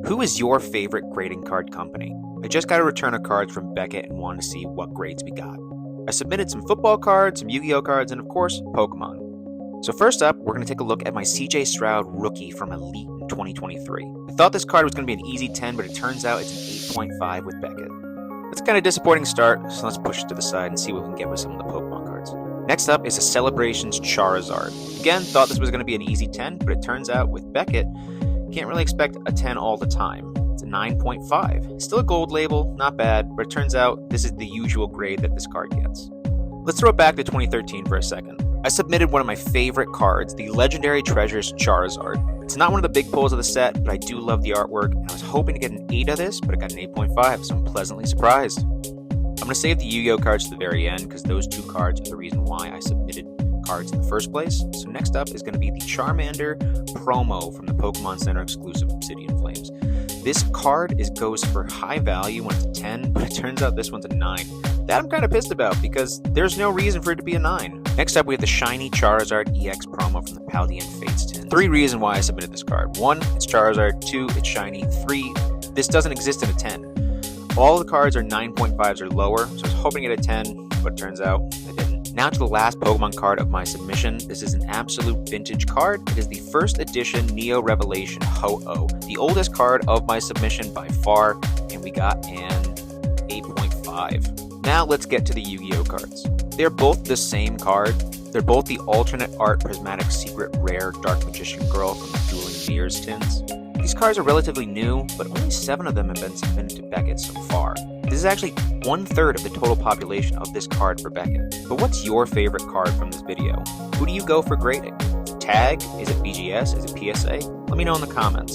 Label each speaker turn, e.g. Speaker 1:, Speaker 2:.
Speaker 1: Who is your favorite grading card company? I just got a return of cards from Beckette and wanted to see what grades we got. I submitted some football cards, some Yu-Gi-Oh cards, and of course, Pokemon. So first up, we're going to take a look at my CJ Stroud rookie from Elite in 2023. I thought this card was going to be an easy 10, but it turns out it's an 8.5 with Beckette. It's kind of disappointing start, so let's push it to the side and see what we can get with some of the Pokemon cards. Next up is a Celebrations Charizard. Again, thought this was going to be an easy 10, but it turns out with Beckette, can't really expect a 10 all the time. It's a 9.5. Still a gold label, not bad, but it turns out this is the usual grade that this card gets. Let's throw it back to 2013 for a second. I submitted one of my favorite cards, the Legendary Treasures Charizard. It's not one of the big pulls of the set, but I do love the artwork, and I was hoping to get an 8 of this, but I got an 8.5, so I'm pleasantly surprised. I'm going to save the Yu-Gi-Oh cards to the very end, because those two cards are the reason why I submitted cards in the first place. So next up is going to be the Charmander promo from the Pokemon Center exclusive Obsidian Flames. This card goes for high value when it's a 10, but it turns out this one's a 9. That I'm kind of pissed about because there's no reason for it to be a 9. Next up we have the Shiny Charizard EX promo from the Paldean Fates tin. 3 reasons why I submitted this card. 1, it's Charizard. 2, it's shiny. 3, this doesn't exist in a 10. All the cards are 9.5s or lower, so I was hoping to get a 10, but it turns out I didn't. Now to the last Pokemon card of my submission. This is an absolute vintage card. It is the first edition Neo Revelation Ho-Oh, the oldest card of my submission by far, and we got an 8.5. Now let's get to the Yu-Gi-Oh cards. They're both the same card. They're both the alternate art Prismatic Secret Rare Dark Magician Girl from the Dueling Mirrors tins. These cards are relatively new, but only 7 of them have been submitted to Beckette so far. This is actually 1/3 of the total population of this card for Beckette. But what's your favorite card from this video? Who do you go for grading? Tag? Is it BGS? Is it PSA? Let me know in the comments.